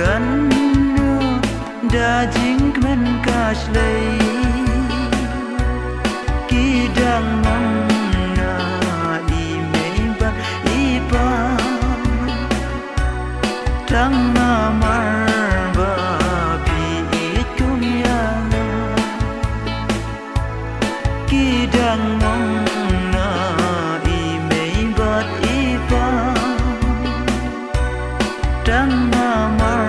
kan daging men kaslei kidang mangna imeba ipa tang mamar babi itumyana kidang mangna imeba ipa tang mamar